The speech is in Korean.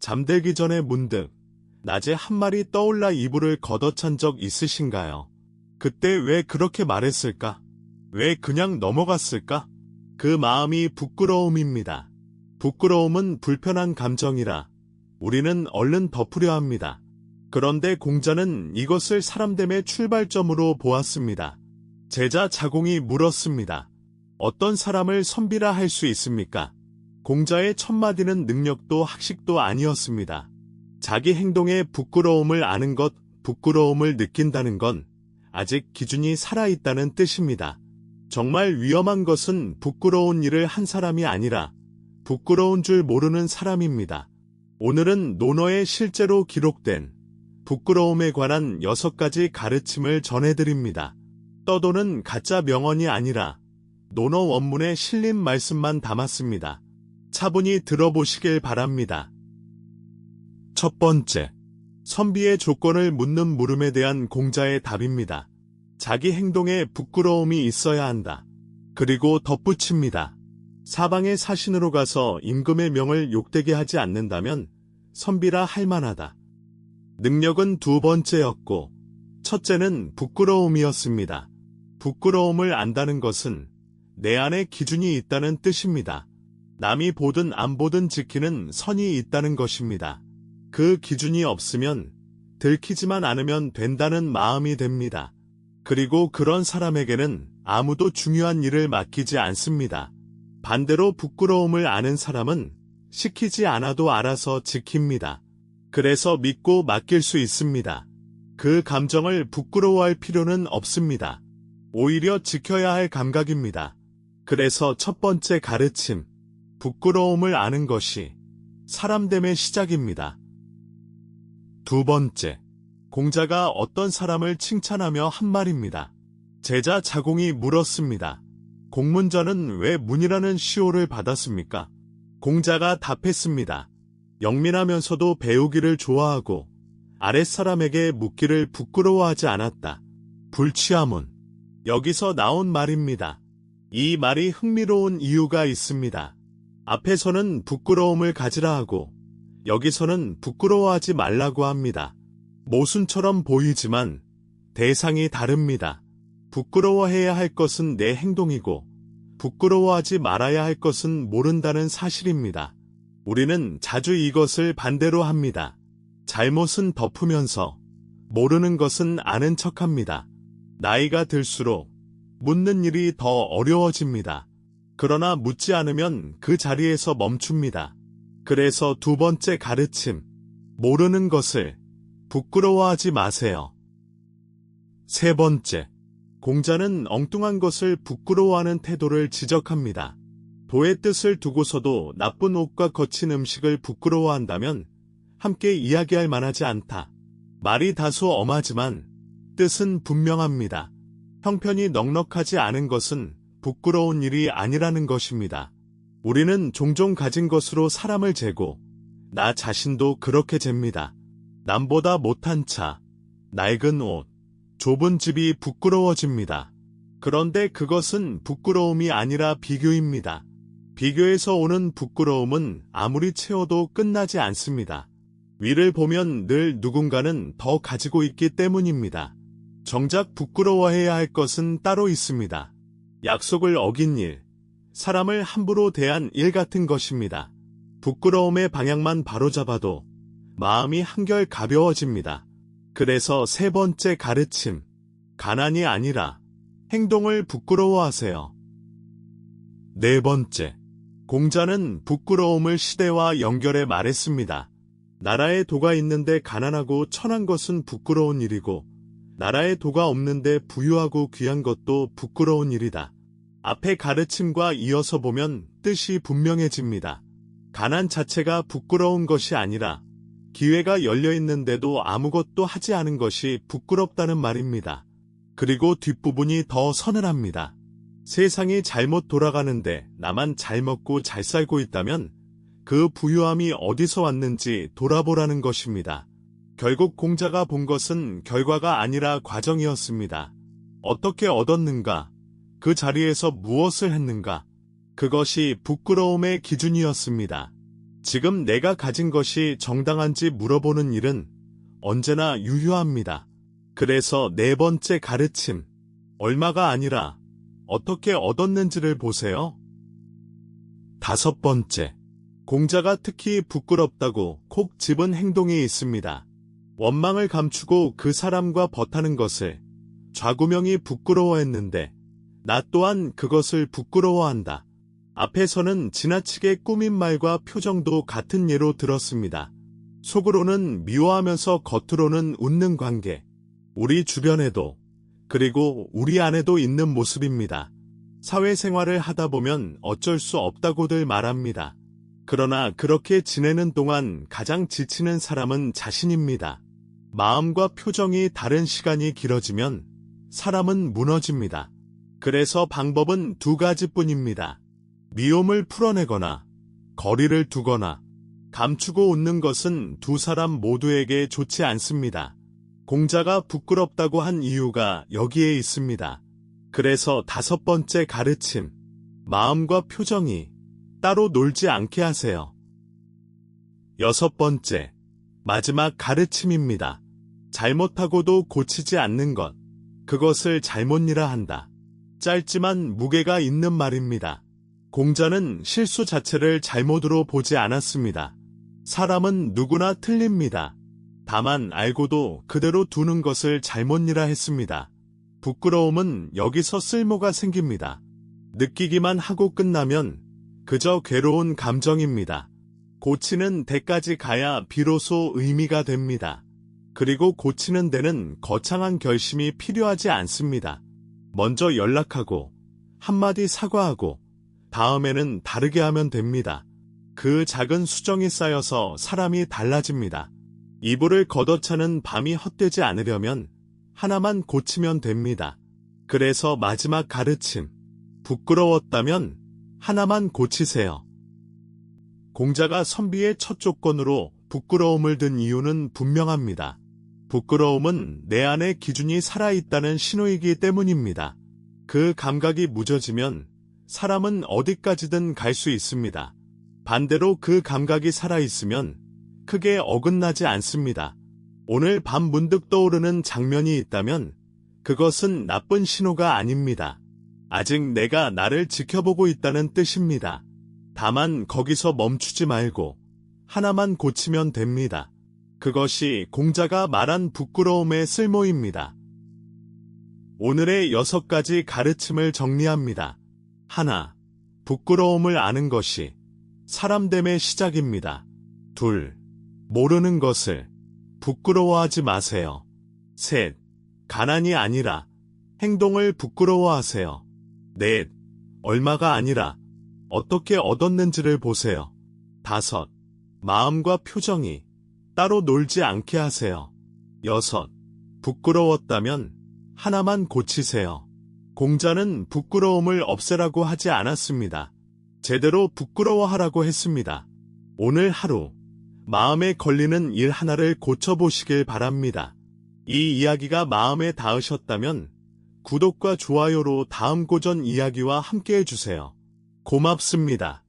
잠들기 전에 문득 낮에 한 말이 떠올라 이불을 걷어찬 적 있으신가요? 그때 왜 그렇게 말했을까? 왜 그냥 넘어갔을까? 그 마음이 부끄러움입니다. 부끄러움은 불편한 감정이라 우리는 얼른 덮으려 합니다. 그런데 공자는 이것을 사람됨의 출발점으로 보았습니다. 제자 자공이 물었습니다. 어떤 사람을 선비라 할 수 있습니까? 공자의 첫마디는 능력도 학식도 아니었습니다. 자기 행동에 부끄러움을 아는 것, 부끄러움을 느낀다는 건 아직 기준이 살아있다는 뜻입니다. 정말 위험한 것은 부끄러운 일을 한 사람이 아니라 부끄러운 줄 모르는 사람입니다. 오늘은 논어에 실제로 기록된 부끄러움에 관한 6가지 가르침을 전해드립니다. 떠도는 가짜 명언이 아니라 논어 원문에 실린 말씀만 담았습니다. 차분히 들어보시길 바랍니다. 첫 번째, 선비의 조건을 묻는 물음에 대한 공자의 답입니다. 자기 행동에 부끄러움이 있어야 한다. 그리고 덧붙입니다. 사방의 사신으로 가서 임금의 명을 욕되게 하지 않는다면 선비라 할 만하다. 능력은 두 번째였고, 첫째는 부끄러움이었습니다. 부끄러움을 안다는 것은 내 안에 기준이 있다는 뜻입니다. 남이 보든 안 보든 지키는 선이 있다는 것입니다. 그 기준이 없으면 들키지만 않으면 된다는 마음이 됩니다. 그리고 그런 사람에게는 아무도 중요한 일을 맡기지 않습니다. 반대로 부끄러움을 아는 사람은 시키지 않아도 알아서 지킵니다. 그래서 믿고 맡길 수 있습니다. 그 감정을 부끄러워할 필요는 없습니다. 오히려 지켜야 할 감각입니다. 그래서 첫 번째 가르침, 부끄러움을 아는 것이 사람됨의 시작입니다. 두 번째, 공자가 어떤 사람을 칭찬하며 한 말입니다. 제자 자공이 물었습니다. 공문전은 왜 문이라는 시호를 받았습니까? 공자가 답했습니다. 영민하면서도 배우기를 좋아하고 아랫사람에게 묻기를 부끄러워하지 않았다. 불취하문. 여기서 나온 말입니다. 이 말이 흥미로운 이유가 있습니다. 앞에서는 부끄러움을 가지라 하고 여기서는 부끄러워하지 말라고 합니다. 모순처럼 보이지만 대상이 다릅니다. 부끄러워해야 할 것은 내 행동이고 부끄러워하지 말아야 할 것은 모른다는 사실입니다. 우리는 자주 이것을 반대로 합니다. 잘못은 덮으면서 모르는 것은 아는 척합니다. 나이가 들수록 묻는 일이 더 어려워집니다. 그러나 묻지 않으면 그 자리에서 멈춥니다. 그래서 두 번째 가르침, 모르는 것을 부끄러워하지 마세요. 세 번째, 공자는 엉뚱한 것을 부끄러워하는 태도를 지적합니다. 도의 뜻을 두고서도 나쁜 옷과 거친 음식을 부끄러워한다면 함께 이야기할 만하지 않다. 말이 다소 엄하지만 뜻은 분명합니다. 형편이 넉넉하지 않은 것은 부끄러운 일이 아니라는 것입니다. 우리는 종종 가진 것으로 사람을 재고 나 자신도 그렇게 잽니다. 남보다 못한 차, 낡은 옷, 좁은 집이 부끄러워집니다. 그런데 그것은 부끄러움이 아니라 비교입니다. 비교에서 오는 부끄러움은 아무리 채워도 끝나지 않습니다. 위를 보면 늘 누군가는 더 가지고 있기 때문입니다. 정작 부끄러워해야 할 것은 따로 있습니다. 약속을 어긴 일, 사람을 함부로 대한 일 같은 것입니다. 부끄러움의 방향만 바로잡아도 마음이 한결 가벼워집니다. 그래서 세 번째 가르침, 가난이 아니라 행동을 부끄러워하세요. 네 번째, 공자는 부끄러움을 시대와 연결해 말했습니다. 나라에 도가 있는데 가난하고 천한 것은 부끄러운 일이고 나라에 도가 없는데 부유하고 귀한 것도 부끄러운 일이다. 앞의 가르침과 이어서 보면 뜻이 분명해집니다. 가난 자체가 부끄러운 것이 아니라 기회가 열려 있는데도 아무것도 하지 않은 것이 부끄럽다는 말입니다. 그리고 뒷부분이 더 서늘합니다. 세상이 잘못 돌아가는데 나만 잘 먹고 잘 살고 있다면 그 부유함이 어디서 왔는지 돌아보라는 것입니다. 결국 공자가 본 것은 결과가 아니라 과정이었습니다. 어떻게 얻었는가? 그 자리에서 무엇을 했는가? 그것이 부끄러움의 기준이었습니다. 지금 내가 가진 것이 정당한지 물어보는 일은 언제나 유효합니다. 그래서 네 번째 가르침. 얼마가 아니라 어떻게 얻었는지를 보세요. 다섯 번째. 공자가 특히 부끄럽다고 콕 집은 행동이 있습니다. 원망을 감추고 그 사람과 벗하는 것을 좌구명이 부끄러워했는데 나 또한 그것을 부끄러워한다. 앞에서는 지나치게 꾸민 말과 표정도 같은 예로 들었습니다. 속으로는 미워하면서 겉으로는 웃는 관계. 우리 주변에도 그리고 우리 안에도 있는 모습입니다. 사회생활을 하다 보면 어쩔 수 없다고들 말합니다. 그러나 그렇게 지내는 동안 가장 지치는 사람은 자신입니다. 마음과 표정이 다른 시간이 길어지면 사람은 무너집니다. 그래서 방법은 두 가지뿐입니다. 미움을 풀어내거나 거리를 두거나. 감추고 웃는 것은 두 사람 모두에게 좋지 않습니다. 공자가 부끄럽다고 한 이유가 여기에 있습니다. 그래서 다섯 번째 가르침. 마음과 표정이 따로 놀지 않게 하세요. 여섯 번째. 마지막 가르침입니다. 잘못하고도 고치지 않는 것. 그것을 잘못이라 한다. 짧지만 무게가 있는 말입니다. 공자는 실수 자체를 잘못으로 보지 않았습니다. 사람은 누구나 틀립니다. 다만 알고도 그대로 두는 것을 잘못이라 했습니다. 부끄러움은 여기서 쓸모가 생깁니다. 느끼기만 하고 끝나면 그저 괴로운 감정입니다. 고치는 데까지 가야 비로소 의미가 됩니다. 그리고 고치는 데는 거창한 결심이 필요하지 않습니다. 먼저 연락하고 한마디 사과하고 다음에는 다르게 하면 됩니다. 그 작은 수정이 쌓여서 사람이 달라집니다. 이불을 걷어차는 밤이 헛되지 않으려면 하나만 고치면 됩니다. 그래서 마지막 가르침. 부끄러웠다면 하나만 고치세요. 공자가 선비의 첫 조건으로 부끄러움을 든 이유는 분명합니다. 부끄러움은 내 안에 기준이 살아있다는 신호이기 때문입니다. 그 감각이 무뎌지면 사람은 어디까지든 갈 수 있습니다. 반대로 그 감각이 살아있으면 크게 어긋나지 않습니다. 오늘 밤 문득 떠오르는 장면이 있다면 그것은 나쁜 신호가 아닙니다. 아직 내가 나를 지켜보고 있다는 뜻입니다. 다만 거기서 멈추지 말고 하나만 고치면 됩니다. 그것이 공자가 말한 부끄러움의 쓸모입니다. 오늘의 6가지 가르침을 정리합니다. 하나, 부끄러움을 아는 것이 사람됨의 시작입니다. 둘, 모르는 것을 부끄러워하지 마세요. 셋, 가난이 아니라 행동을 부끄러워하세요. 넷, 얼마가 아니라 어떻게 얻었는지를 보세요. 다섯, 마음과 표정이 따로 놀지 않게 하세요. 여섯, 부끄러웠다면 하나만 고치세요. 공자는 부끄러움을 없애라고 하지 않았습니다. 제대로 부끄러워하라고 했습니다. 오늘 하루 마음에 걸리는 일 하나를 고쳐보시길 바랍니다. 이 이야기가 마음에 닿으셨다면 구독과 좋아요로 다음 고전 이야기와 함께 해주세요. 고맙습니다.